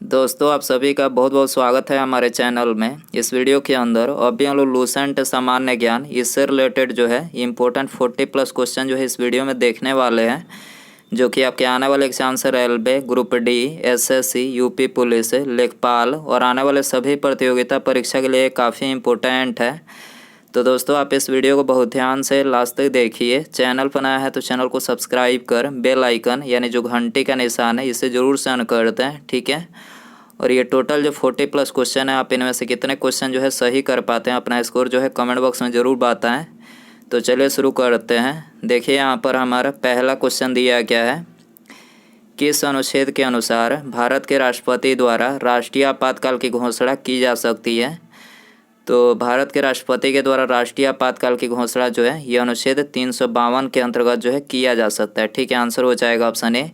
दोस्तों आप सभी का बहुत बहुत स्वागत है हमारे चैनल में। इस वीडियो के अंदर अभी हम लोग लूसेंट सामान्य ज्ञान इससे रिलेटेड जो है इम्पोर्टेंट 40+ क्वेश्चन जो है इस वीडियो में देखने वाले हैं, जो कि आपके आने वाले एग्जाम से railway, group D, SSC, UP police, लेखपाल और आने वाले सभी प्रतियोगिता परीक्षा के लिए काफ़ी इम्पोर्टेंट है। तो दोस्तों आप इस वीडियो को बहुत ध्यान से लास्ट तक देखिए। चैनल पर नया है तो चैनल को सब्सक्राइब कर बेल आइकन यानी जो घंटी का निशान है इसे ज़रूर से ऑन कर दें, ठीक है। और ये टोटल जो 40+ क्वेश्चन है, आप इनमें से कितने क्वेश्चन जो है सही कर पाते हैं, अपना स्कोर जो है कमेंट बॉक्स में ज़रूर बताएं। तो चलिए शुरू करते हैं। देखिए यहाँ पर हमारा पहला क्वेश्चन दिया गया है, किस अनुच्छेद के अनुसार भारत के राष्ट्रपति द्वारा राष्ट्रीय आपातकाल की घोषणा की जा सकती है। तो भारत के राष्ट्रपति के द्वारा राष्ट्रीय आपातकाल की घोषणा जो है ये अनुच्छेद 352 के अंतर्गत जो है किया जा सकता है, ठीक है। आंसर हो जाएगा ऑप्शन ए।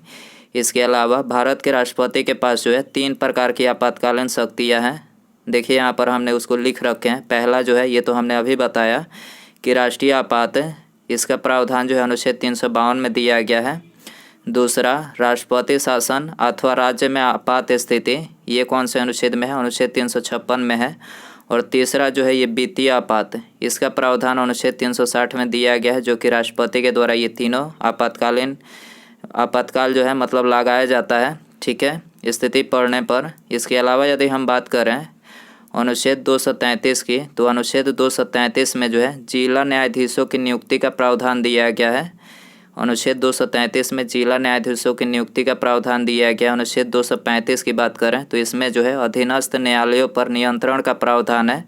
इसके अलावा भारत के राष्ट्रपति के पास जो है 3 प्रकार की आपातकालीन शक्तियाँ हैं। देखिए यहाँ पर हमने उसको लिख रखे हैं। पहला जो है ये तो हमने अभी बताया कि राष्ट्रीय आपात, इसका प्रावधान जो है अनुच्छेद 352 में दिया गया है। दूसरा राष्ट्रपति शासन अथवा राज्य में आपात स्थिति, ये कौन से अनुच्छेद में है? अनुच्छेद 356 में है। और तीसरा जो है ये वित्तीय आपात, इसका प्रावधान अनुच्छेद 360 में दिया गया है, जो कि राष्ट्रपति के द्वारा ये तीनों आपातकाल जो है मतलब लगाया जाता है, ठीक है, स्थिति पड़ने पर। इसके अलावा यदि हम बात करें अनुच्छेद 233 की, तो अनुच्छेद 233 में जो है जिला न्यायाधीशों की नियुक्ति का प्रावधान दिया गया है। अनुच्छेद 233 में जिला न्यायाधीशों की नियुक्ति का प्रावधान दिया गया। अनुच्छेद 235 की बात करें तो इसमें जो है अधीनस्थ न्यायालयों पर नियंत्रण का प्रावधान है।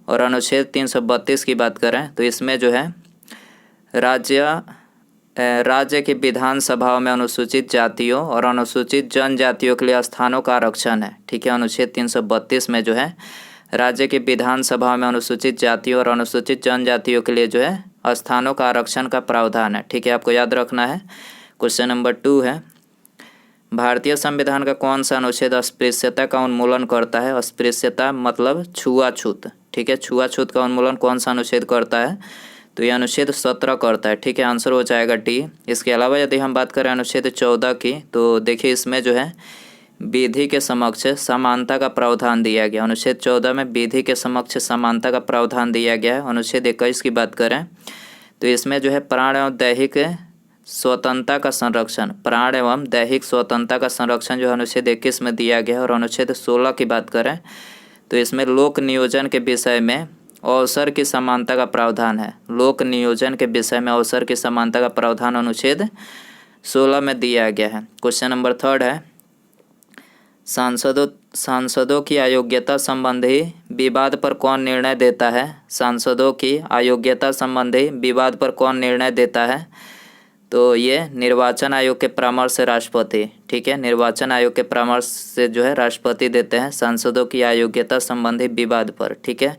और अनुच्छेद 332 की बात करें तो इसमें जो है राज्य की विधानसभाओं में अनुसूचित जातियों और अनुसूचित जनजातियों के लिए स्थानों का आरक्षण है, ठीक है। अनुच्छेद 332 में जो है राज्य की विधानसभा में अनुसूचित जातियों और अनुसूचित जनजातियों के लिए जो है स्थानों का आरक्षण का प्रावधान है, ठीक है, आपको याद रखना है। क्वेश्चन नंबर 2 है, भारतीय संविधान का कौन सा अनुच्छेद अस्पृश्यता का उन्मूलन करता है? अस्पृश्यता मतलब छुआछूत, ठीक है। छुआछूत का उन्मूलन कौन सा अनुच्छेद करता है? तो ये अनुच्छेद 17 करता है, ठीक है। आंसर हो जाएगा डी। इसके अलावा यदि हम बात करें अनुच्छेद 14 की, तो देखिए इसमें जो है विधि के समक्ष समानता का प्रावधान दिया गया। अनुच्छेद 14 में विधि के समक्ष समानता का प्रावधान दिया गया है। अनुच्छेद 21 की बात करें तो इसमें जो है प्राण एवं दैहिक स्वतंत्रता का संरक्षण, प्राण एवं दैहिक स्वतंत्रता का संरक्षण जो है अनुच्छेद 21 में दिया गया है। और अनुच्छेद 16 की बात करें तो इसमें लोक नियोजन के विषय में अवसर की समानता का प्रावधान है। लोक नियोजन के विषय में अवसर की समानता का प्रावधान अनुच्छेद 16 में दिया गया है। क्वेश्चन नंबर 3 है, सांसदों की अयोग्यता संबंधी विवाद पर कौन निर्णय देता है? सांसदों की अयोग्यता संबंधी विवाद पर कौन निर्णय देता है? तो ये निर्वाचन आयोग के परामर्श से राष्ट्रपति, ठीक है। निर्वाचन आयोग के परामर्श से जो है राष्ट्रपति देते हैं सांसदों की अयोग्यता संबंधी विवाद पर, ठीक है।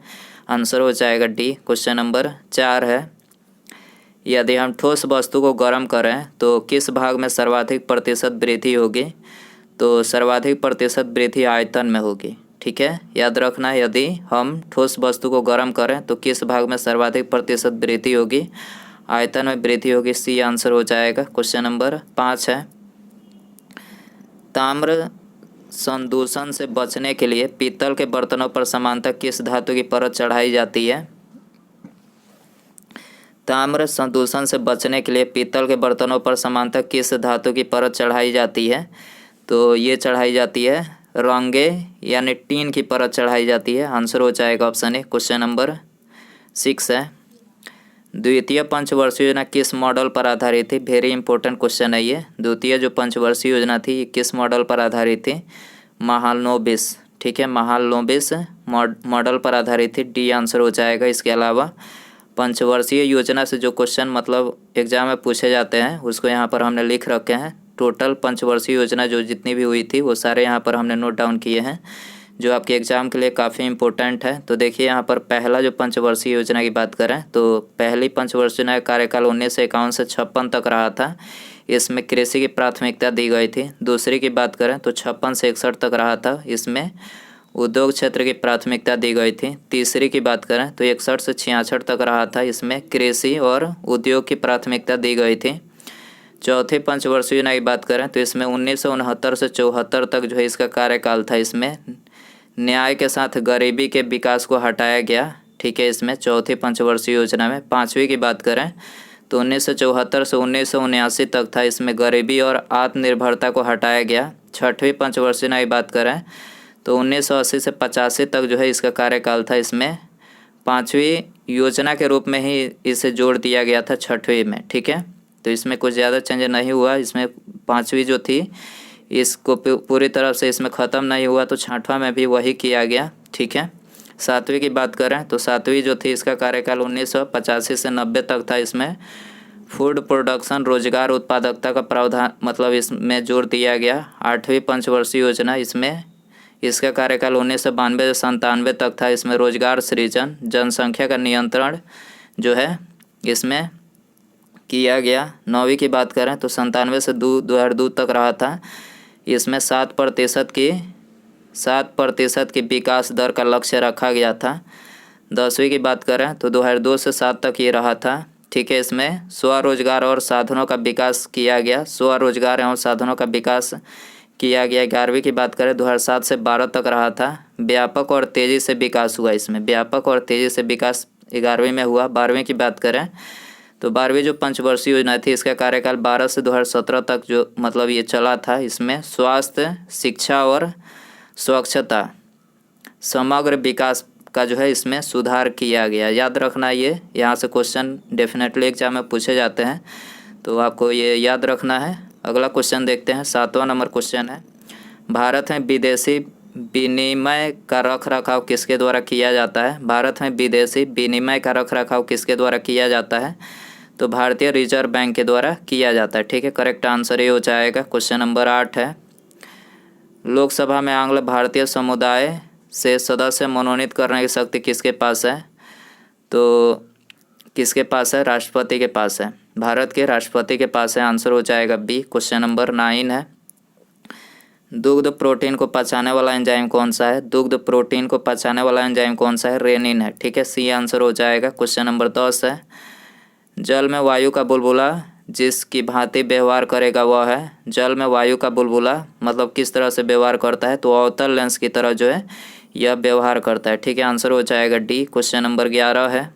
आंसर हो जाएगा डी। क्वेश्चन नंबर 4 है, यदि हम ठोस वस्तु को गर्म करें तो किस भाग में सर्वाधिक प्रतिशत वृद्धि होगी? तो सर्वाधिक प्रतिशत वृद्धि आयतन में होगी, ठीक है, याद रखना है। यदि हम ठोस वस्तु को गर्म करें तो किस भाग में सर्वाधिक प्रतिशत वृद्धि होगी? आयतन में वृद्धि होगी, सी आंसर हो जाएगा। क्वेश्चन नंबर 5 है, ताम्र संदूषण से बचने के लिए पीतल के बर्तनों पर समानतः किस धातु की परत चढ़ाई जाती है? ताम्र संदूषण से बचने के लिए पीतल के बर्तनों पर समानतः किस धातु की परत चढ़ाई जाती है? तो ये चढ़ाई जाती है रंगे यानी टीन की परत चढ़ाई जाती है। आंसर हो जाएगा ऑप्शन ए। क्वेश्चन नंबर 6 है, द्वितीय पंचवर्षीय योजना किस मॉडल पर आधारित थी? वेरी इंपॉर्टेंट क्वेश्चन है ये। द्वितीय जो पंचवर्षीय योजना थी ये किस मॉडल पर आधारित थी? महालनोबिस, ठीक है, महालनोबिस मॉडल पर आधारित थी, डी आंसर हो जाएगा। इसके अलावा पंचवर्षीय योजना से जो क्वेश्चन मतलब एग्जाम में पूछे जाते हैं उसको यहाँ पर हमने लिख रखे हैं। टोटल पंचवर्षीय योजना जो जितनी भी हुई थी वो सारे यहाँ पर हमने नोट डाउन किए हैं, जो आपके एग्ज़ाम के लिए काफ़ी इंपॉर्टेंट है। तो देखिए यहाँ पर पहला जो पंचवर्षीय योजना की बात करें तो पहली पंचवर्षीय योजना का कार्यकाल 1951 से 56 तक रहा था। इसमें कृषि की प्राथमिकता दी गई थी। दूसरी की बात करें तो 56 से 61 तक रहा था, इसमें उद्योग क्षेत्र की प्राथमिकता दी गई थी। तीसरी की बात करें तो 61 से 66 तक रहा था, इसमें कृषि और उद्योग की प्राथमिकता दी गई थी। चौथी पंचवर्षीय योजना की बात करें तो इसमें 1969 से 74 तक जो है इसका कार्यकाल था। इसमें न्याय के साथ गरीबी के विकास को हटाया गया। ठीक है, इसमें चौथी पंचवर्षीय योजना में। पाँचवीं की बात करें तो 1974 से 1979 तक था। इसमें गरीबी और आत्मनिर्भरता को हटाया गया। छठवीं पंचवर्षीय योजना की बात करें तो 1980 से 85 तक जो है इसका कार्यकाल था। इसमें पाँचवीं योजना के रूप में ही इसे जोड़ दिया गया था छठवीं में। ठीक है, तो इसमें कुछ ज़्यादा चेंज नहीं हुआ। इसमें पाँचवीं जो थी इसको पूरी तरह से इसमें ख़त्म नहीं हुआ, तो छठवां में भी वही किया गया। ठीक है, सातवीं की बात करें तो सातवीं जो थी इसका कार्यकाल 1985 से 90 तक था। इसमें फूड प्रोडक्शन रोजगार उत्पादकता का प्रावधान मतलब इसमें जोर दिया गया। आठवीं पंचवर्षीय योजना इसमें इसका कार्यकाल 1992 से 97 तक था। इसमें रोजगार सृजन जनसंख्या का नियंत्रण जो है इसमें किया गया। नौवीं की बात करें तो 97 से 2002 तक रहा था। इसमें 7% की विकास दर का लक्ष्य रखा गया था। 10वीं की बात करें तो 2002 से 7 तक ये रहा था। ठीक है, इसमें स्वरोजगार और साधनों का विकास किया गया। स्वरोजगार एवं साधनों का विकास किया गया। 11वीं की बात करें 2007 से 12 तक रहा था। व्यापक और तेज़ी से विकास हुआ। इसमें व्यापक और तेज़ी से विकास 11वीं में हुआ। 12वीं की बात करें तो 12वीं जो पंचवर्षीय योजना थी इसका कार्यकाल 12 से 2017 तक जो मतलब ये चला था। इसमें स्वास्थ्य शिक्षा और स्वच्छता समग्र विकास का जो है इसमें सुधार किया गया। याद रखना, ये यहाँ से क्वेश्चन डेफिनेटली एग्जाम में पूछे जाते हैं, तो आपको ये याद रखना है। अगला क्वेश्चन देखते हैं। 7वां नंबर क्वेश्चन है, भारत में विदेशी विनिमय का रख रखाव किसके द्वारा किया जाता है? भारत में विदेशी विनिमय का रख रखाव किसके द्वारा किया जाता है? तो भारतीय रिजर्व बैंक के द्वारा किया जाता है। ठीक है, करेक्ट आंसर ये हो जाएगा। क्वेश्चन नंबर 8 है, लोकसभा में आंग्ल भारतीय समुदाय से सदस्य मनोनीत करने की शक्ति किसके पास है? तो किसके पास है? राष्ट्रपति के पास है। भारत के राष्ट्रपति के पास है। आंसर हो जाएगा बी। क्वेश्चन नंबर 9 है, दुग्ध प्रोटीन को पचाने वाला एंजाइम कौन सा है? दुग्ध प्रोटीन को पचाने वाला एंजाइम कौन सा है? रेनिन है। ठीक है, सी आंसर हो जाएगा। क्वेश्चन नंबर 10 है, जल में वायु का बुलबुला जिसकी भांति व्यवहार करेगा वह है? जल में वायु का बुलबुला मतलब किस तरह से व्यवहार करता है? तो अवतल लेंस की तरह जो है यह व्यवहार करता है। ठीक है, आंसर हो जाएगा डी। क्वेश्चन नंबर 11 है,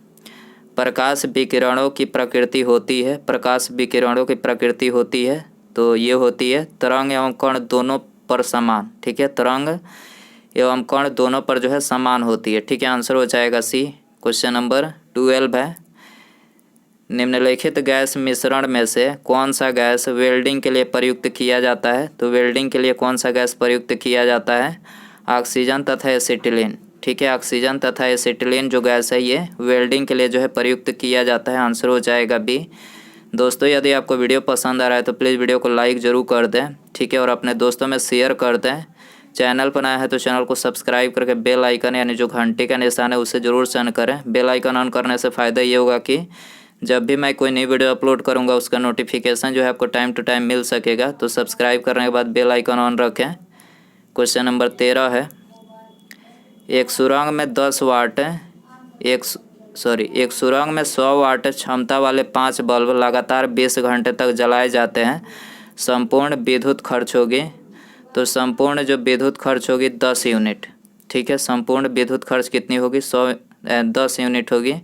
प्रकाश विकिरणों की प्रकृति होती है। प्रकाश विकिरणों की प्रकृति होती है तो ये होती है तरंग एवं कण दोनों पर समान। ठीक है, तरंग एवं कण दोनों पर जो है समान होती है। ठीक है, आंसर हो जाएगा सी। क्वेश्चन नंबर 12 है, निम्नलिखित गैस मिश्रण में से कौन सा गैस वेल्डिंग के लिए प्रयुक्त किया जाता है? तो वेल्डिंग के लिए कौन सा गैस प्रयुक्त किया जाता है? ऑक्सीजन तथा एसिटिलीन। ठीक है, ऑक्सीजन तथा एसिटिलीन जो गैस है ये वेल्डिंग के लिए जो है प्रयुक्त किया जाता है। आंसर हो जाएगा बी। दोस्तों, यदि आपको वीडियो पसंद आ रहा है तो प्लीज़ वीडियो को लाइक ज़रूर कर दें। ठीक है, और अपने दोस्तों में शेयर कर दें। चैनल पर नया है तो चैनल को सब्सक्राइब करके बेल आइकन यानी जो घंटे का निशान है उसे ज़रूर ऑन करें। बेल आइकन ऑन करने से फ़ायदा ये होगा कि जब भी मैं कोई नई वीडियो अपलोड करूंगा उसका नोटिफिकेशन जो है आपको टाइम टू टाइम मिल सकेगा। तो सब्सक्राइब करने के बाद बेल आइकन ऑन रखें। क्वेश्चन नंबर 13 है, एक सुरंग में 10 वाट एक सुरंग में 100 वाट क्षमता वाले 5 बल्ब लगातार 20 घंटे तक जलाए जाते हैं। संपूर्ण विद्युत खर्च होगी, तो संपूर्ण जो विद्युत खर्च होगी 10 यूनिट। ठीक है, संपूर्ण विद्युत खर्च कितनी होगी? 10 यूनिट होगी।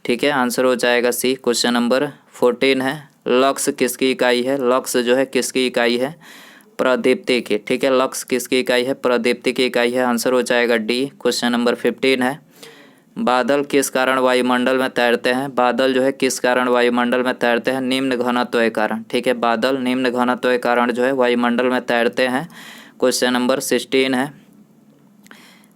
ठीक है, आंसर हो जाएगा सी। क्वेश्चन नंबर 14 है, लक्स किसकी इकाई है? लक्स जो है किसकी इकाई है? प्रदीप्ति की। ठीक है, लक्स किसकी इकाई है? प्रदीप्ति की इकाई है। आंसर हो जाएगा डी। क्वेश्चन नंबर 15 है, बादल किस कारण वायुमंडल में तैरते हैं? बादल जो है किस कारण वायुमंडल में तैरते हैं? निम्न घनत्व के कारण। ठीक है, बादल निम्न घनत्व के कारण जो है वायुमंडल में तैरते हैं। क्वेश्चन नंबर 16 है,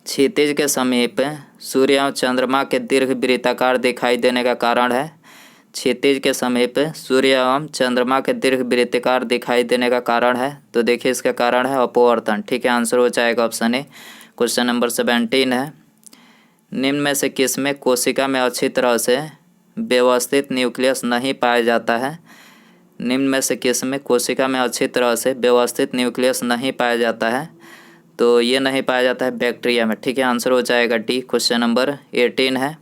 क्षितिज के समीप सूर्य एवं चंद्रमा के दीर्घ वृत्ताकार दिखाई देने का कारण है? क्षितिज के समीप सूर्य एवं चंद्रमा के दीर्घ वृत्ताकार दिखाई देने का कारण है? तो देखिए इसका कारण है अपवर्तन। ठीक है, आंसर हो जाएगा ऑप्शन ए। क्वेश्चन नंबर 17 है, निम्न में से किस में कोशिका में अच्छी तरह से व्यवस्थित न्यूक्लियस नहीं पाया जाता है? निम्न में से किस में कोशिका में अच्छी तरह से व्यवस्थित न्यूक्लियस नहीं पाया जाता है? तो ये नहीं पाया जाता है बैक्टीरिया में। ठीक है, आंसर हो जाएगा डी। क्वेश्चन नंबर 18 है,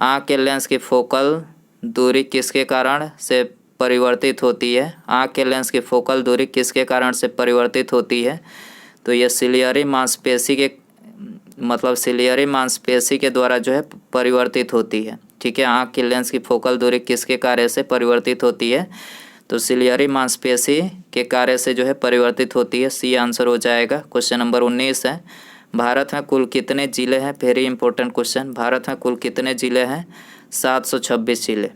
आँख के लेंस की फोकल दूरी किसके कारण से परिवर्तित होती है? आँख के लेंस की फोकल दूरी किसके कारण से परिवर्तित होती है? तो ये सिलियरी मांसपेशी के मतलब सिलियरी मांसपेशी के द्वारा जो है परिवर्तित होती है। ठीक है, आँख के लेंस की फोकल दूरी किसके कार्य से परिवर्तित होती है? तो सिलियरी मांसपेशी के कार्य से जो है परिवर्तित होती है। सी आंसर हो जाएगा। क्वेश्चन नंबर 19 है, भारत में कुल कितने जिले हैं? Very important question. भारत में कुल कितने जिले हैं? 726 जिले।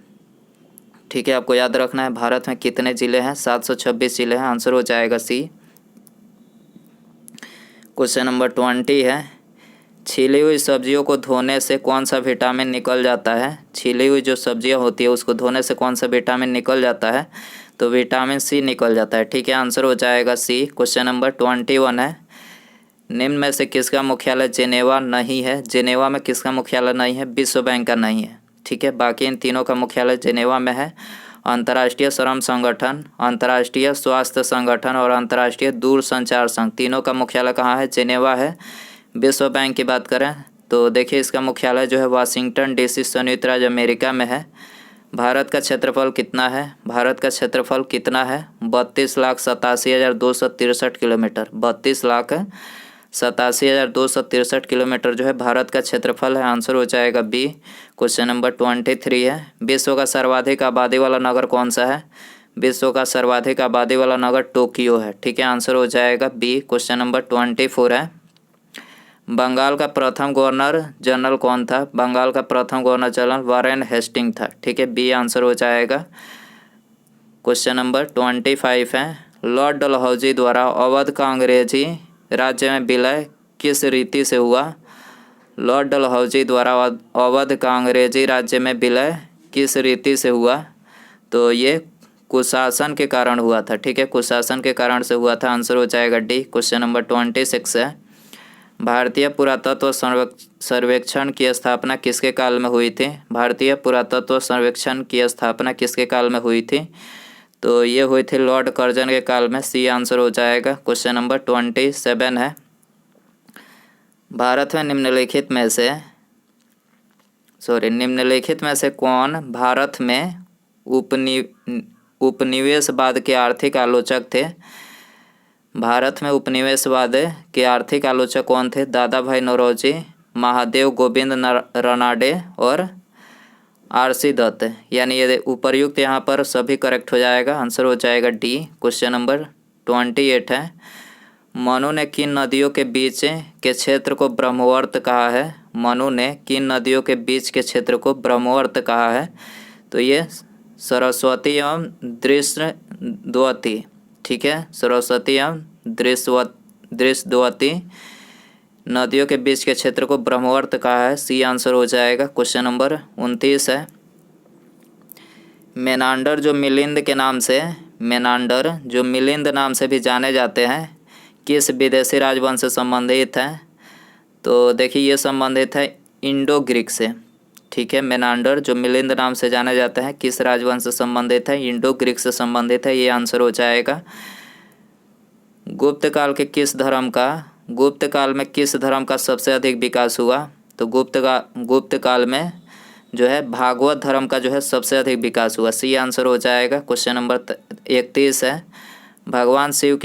ठीक है, आपको याद रखना है भारत में कितने जिले हैं? 726 जिले हैं। आंसर हो जाएगा सी। क्वेश्चन नंबर 20 है, छीली हुई सब्जियों को धोने से कौन सा विटामिन निकल जाता है? छीली हुई जो सब्जियां होती है उसको धोने से कौन सा विटामिन निकल जाता है? तो विटामिन सी निकल जाता है। ठीक है, आंसर हो जाएगा सी। क्वेश्चन नंबर 21 है, निम्न में से किसका मुख्यालय जेनेवा नहीं है? जेनेवा में किसका मुख्यालय नहीं है? विश्व बैंक का नहीं है। ठीक है, बाकी इन तीनों का मुख्यालय जेनेवा में है। अंतर्राष्ट्रीय श्रम संगठन, अंतर्राष्ट्रीय स्वास्थ्य संगठन और अंतर्राष्ट्रीय दूरसंचार संघ, तीनों का मुख्यालय कहाँ है? जेनेवा है। विश्व बैंक की बात करें तो देखिए इसका मुख्यालय जो है वाशिंगटन डीसी संयुक्त राज्य अमेरिका में है। भारत का क्षेत्रफल कितना है? भारत का क्षेत्रफल कितना है? 32,87,263 किलोमीटर। 32,87,263 किलोमीटर जो है भारत का क्षेत्रफल है। आंसर हो जाएगा बी। क्वेश्चन नंबर 23 है, विश्व का सर्वाधिक आबादी वाला नगर कौन सा है? विश्व का सर्वाधिक आबादी वाला नगर टोक्यो है। ठीक है, आंसर हो जाएगा बी। क्वेश्चन नंबर 24 है, बंगाल का प्रथम गवर्नर जनरल कौन था? बंगाल का प्रथम गवर्नर जनरल वारेन हेस्टिंग था। ठीक है, बी आंसर हो जाएगा। क्वेश्चन नंबर 25 है, लॉर्ड डलहौजी द्वारा अवध का अंग्रेजी राज्य में विलय किस रीति से हुआ? लॉर्ड डलहौजी द्वारा अवध का अंग्रेजी राज्य में विलय किस रीति से हुआ? तो ये कुशासन के कारण हुआ था। ठीक है, कुशासन के कारण से हुआ था। आंसर हो जाएगा डी। क्वेश्चन नंबर 26 है, भारतीय पुरातत्व सर्वेक्षण की स्थापना किसके काल में हुई थी? भारतीय पुरातत्व सर्वेक्षण की स्थापना किसके काल में हुई थी? तो ये हुई थी लॉर्ड कर्जन के काल में। सी आंसर हो जाएगा। क्वेश्चन नंबर 27 है, भारत में निम्नलिखित में से कौन भारत में उपनिवेशवाद के आर्थिक आलोचक थे? भारत में उपनिवेशवाद के आर्थिक आलोचक कौन थे? दादा भाई नौरोजी, महादेव गोविंद रनाडे और आरसी दत्त। यानी ये उपर्युक्त यहाँ पर सभी करेक्ट हो जाएगा। आंसर हो जाएगा डी। क्वेश्चन नंबर 28 है, मनु ने किन नदियों के बीच के क्षेत्र को ब्रह्मवर्त कहा है? मनु ने किन नदियों के बीच के क्षेत्र को ब्रह्मवर्त कहा है? तो ये सरस्वती एवं दृश्यद्वती। ठीक है, सरस्वती एवं दृश्यद्वती नदियों के बीच के क्षेत्र को ब्रह्मवर्त कहा है। सी आंसर हो जाएगा। क्वेश्चन नंबर 29 है, मेनांडर जो मिलिंद नाम से भी जाने जाते हैं किस विदेशी राजवंश से संबंधित हैं? तो देखिए ये संबंधित है इंडो ग्रीक से। ठीक है, मेनांडर जो मिलिंद नाम से जाने जाते हैं किस राजवंश से संबंधित है? इंडो ग्रीक से संबंधित है। ये आंसर हो जाएगा। गुप्त काल में किस धर्म का सबसे अधिक विकास हुआ? तो गुप्त काल में जो है भागवत धर्म का जो है सबसे अधिक विकास हुआ। सी आंसर हो जाएगा। क्वेश्चन नंबर 31 है, भगवान शिव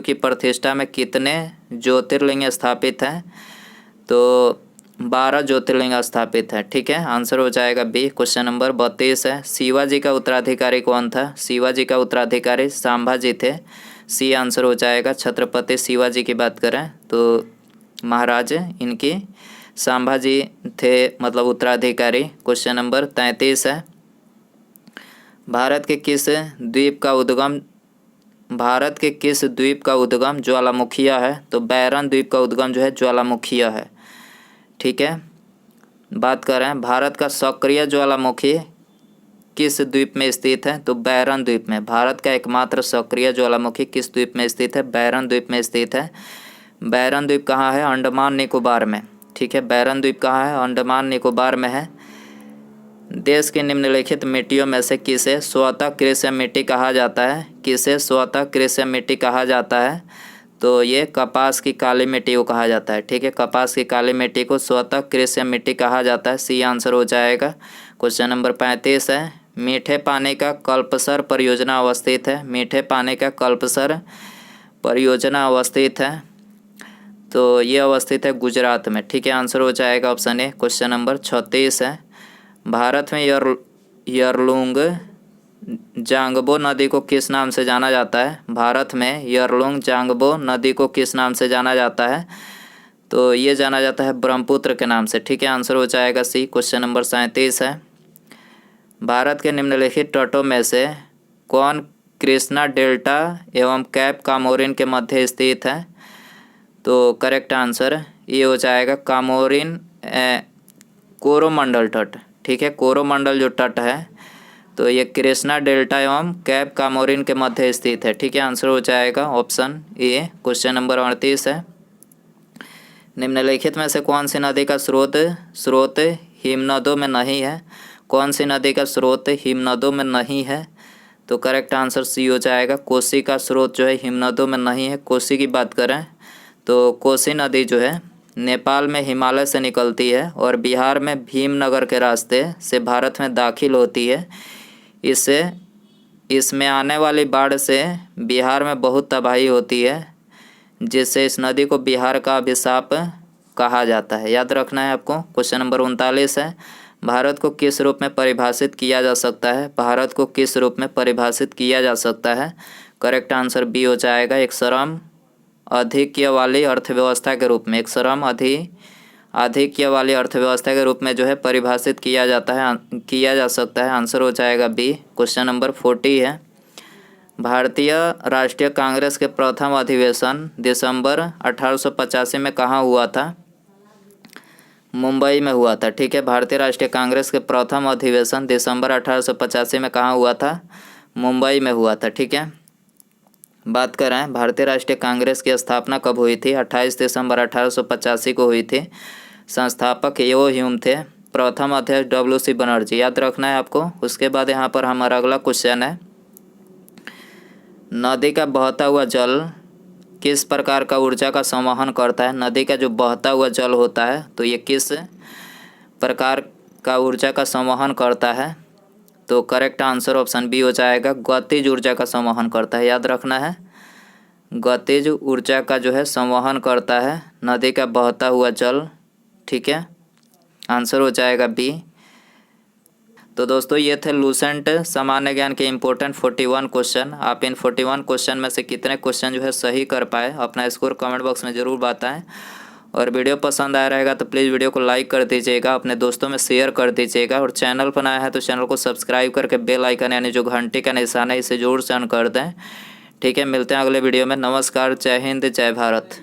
की प्रतिष्ठा में कितने ज्योतिर्लिंग स्थापित हैं? तो 12 ज्योतिर्लिंग स्थापित है। ठीक है, आंसर हो जाएगा बी। क्वेश्चन नंबर 32 है, शिवाजी का उत्तराधिकारी कौन था? शिवाजी का उत्तराधिकारी संभाजी थे। सी आंसर हो जाएगा। छत्रपति शिवाजी की बात करें तो महाराज इनकी संभाजी थे, मतलब उत्तराधिकारी। क्वेश्चन नंबर 33 है, भारत के किस द्वीप का उद्गम ज्वालामुखिया है? तो बैरन द्वीप का उद्गम जो है ज्वालामुखिया है। ठीक है, बात करें भारत का सक्रिय ज्वालामुखी किस द्वीप में स्थित है? तो बैरन द्वीप में। भारत का एकमात्र सक्रिय ज्वालामुखी किस द्वीप में स्थित है? बैरन द्वीप में स्थित है। बैरन द्वीप कहाँ है? अंडमान निकोबार में। ठीक है, बैरन द्वीप कहाँ है? अंडमान निकोबार में है। देश की निम्नलिखित मिट्टियों में से किसे स्वतः कृष्य मिट्टी कहा जाता है? किसे स्वतः कृष्य मिट्टी कहा जाता है? तो ये कपास की काली मिट्टी को कहा जाता है। ठीक है, कपास की काली मिट्टी को स्वतः कृष्य मिट्टी कहा जाता है। सी आंसर हो जाएगा। क्वेश्चन नंबर 35 है, मीठे पानी का कल्पसर परियोजना अवस्थित है? मीठे पानी का कल्पसर परियोजना अवस्थित है, तो ये अवस्थित है गुजरात में। ठीक है, आंसर हो जाएगा ऑप्शन ए। क्वेश्चन नंबर 36 है, भारत में यरलुंग जांगबो नदी को किस नाम से जाना जाता है? भारत में यरलुंग जांगबो नदी को किस नाम से जाना जाता है? तो ये जाना जाता है ब्रह्मपुत्र के नाम से। ठीक है, आंसर हो जाएगा सी। क्वेश्चन नंबर 37 है, भारत के निम्नलिखित तटों में से कौन कृष्णा डेल्टा एवं कैप कामोरिन के मध्य स्थित है? तो करेक्ट आंसर ये हो जाएगा कामोरिन कोरोमंडल तट। ठीक है, कोरोमंडल जो तट है तो ये कृष्णा डेल्टा एवं कैप कामोरिन के मध्य स्थित है। ठीक है, आंसर हो जाएगा ऑप्शन ए। क्वेश्चन नंबर 38 है, निम्नलिखित में से कौन सी नदी का स्रोत हिमनदों में नहीं है? कौन सी नदी का स्रोत हिमनदों में नहीं है? तो करेक्ट आंसर सी हो जाएगा, कोसी का स्रोत जो है हिमनदों में नहीं है। कोसी की बात करें तो कोसी नदी जो है नेपाल में हिमालय से निकलती है और बिहार में भीमनगर के रास्ते से भारत में दाखिल होती है। इसमें आने वाली बाढ़ से बिहार में बहुत तबाही होती है, जिससे इस नदी को बिहार का अभिशाप कहा जाता है। याद रखना है आपको। क्वेश्चन नंबर 39 है, भारत को किस रूप में परिभाषित किया जा सकता है? भारत को किस रूप में परिभाषित किया जा सकता है? करेक्ट आंसर बी हो जाएगा, एक श्रम आधिक्य वाली अर्थव्यवस्था के रूप में। एक श्रम आधिक्य वाली अर्थव्यवस्था के रूप में जो है परिभाषित किया जा सकता है। आंसर हो जाएगा बी। क्वेश्चन नंबर 40 है, भारतीय राष्ट्रीय कांग्रेस के प्रथम अधिवेशन दिसंबर 1885 में कहाँ हुआ था? मुंबई में हुआ था। ठीक है, भारतीय राष्ट्रीय कांग्रेस के प्रथम अधिवेशन दिसंबर 1885 में कहाँ हुआ था? मुंबई में हुआ था। ठीक है, बात करें भारतीय राष्ट्रीय कांग्रेस की स्थापना कब हुई थी? 28 दिसंबर 1885 को हुई थी। संस्थापक यो ह्यूम थे, प्रथम अध्यक्ष WC बनर्जी। याद रखना है आपको। उसके बाद यहाँ पर हमारा अगला क्वेश्चन है, नदी का बहता हुआ जल किस प्रकार का ऊर्जा का संवहन करता है? नदी का जो बहता हुआ जल होता है तो ये किस प्रकार का ऊर्जा का संवहन करता है? तो करेक्ट आंसर ऑप्शन बी हो जाएगा, गतिज ऊर्जा का संवहन करता है। याद रखना है, गतिज ऊर्जा का जो है संवहन करता है नदी का बहता हुआ जल। ठीक है, आंसर हो जाएगा बी। तो दोस्तों ये थे लूसेंट सामान्य ज्ञान के इम्पोर्टेंट 41 क्वेश्चन। आप इन 41 क्वेश्चन में से कितने क्वेश्चन जो है सही कर पाए, अपना स्कोर कमेंट बॉक्स में ज़रूर बताएं। और वीडियो पसंद आया रहेगा तो प्लीज़ वीडियो को लाइक कर दीजिएगा, अपने दोस्तों में शेयर कर दीजिएगा, और चैनल पर नया है तो चैनल को सब्सक्राइब करके बेल आइकन यानी जो घंटी का निशान है इसे जरूर से ऑन कर दें। ठीक है, मिलते हैं अगले वीडियो में। नमस्कार, जय हिंद, जय भारत।